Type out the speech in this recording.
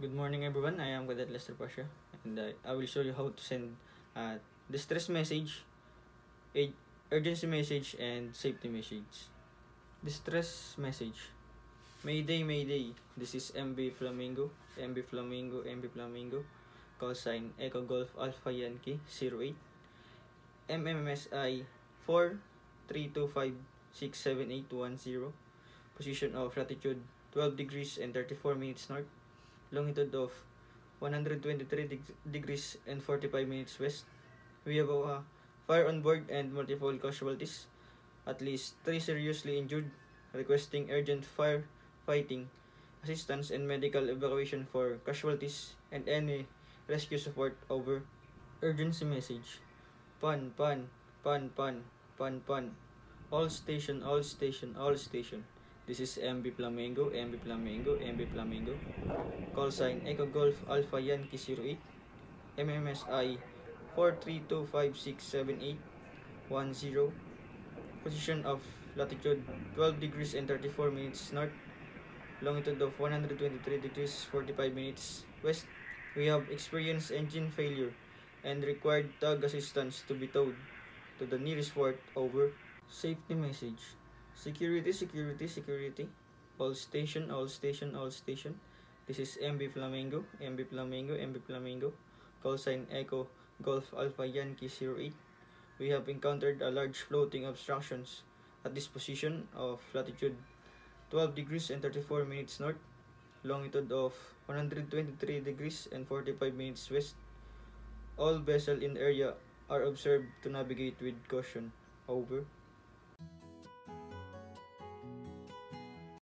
Good morning everyone, I am Cadet Lester Pasha and I will show you how to send distress message, urgency message and safety message. Distress message. Mayday, Mayday, this is MB Flamingo, MB Flamingo, MB Flamingo, call sign Echo Golf Alpha Yankee 08, MMSI 432567810, position of latitude 12 degrees and 34 minutes north, longitude of 123 degrees and 45 minutes west. We have a fire on board and multiple casualties, at least 3 seriously injured, requesting urgent fire fighting assistance and medical evacuation for casualties and any rescue support. Over. Urgency message. Pan, pan, pan, pan, pan, pan. All station, all station, all station. This is MB Flamingo, MB Flamingo, MB Flamingo. Call sign Echo Golf Alpha Yankee 08, MMSI 432567810, position of latitude 12 degrees and 34 minutes north, longitude of 123 degrees 45 minutes west. We have experienced engine failure and required tug assistance to be towed to the nearest port. Over. Safety message. Security, security, security. All station, all station, all station. This is MB Flamingo, MB Flamingo, MB Flamingo. Call sign Echo Golf Alpha Yankee 08. We have encountered a large floating obstructions at this position of latitude 12 degrees and 34 minutes north, longitude of 123 degrees and 45 minutes west. All vessels in the area are observed to navigate with caution. Over.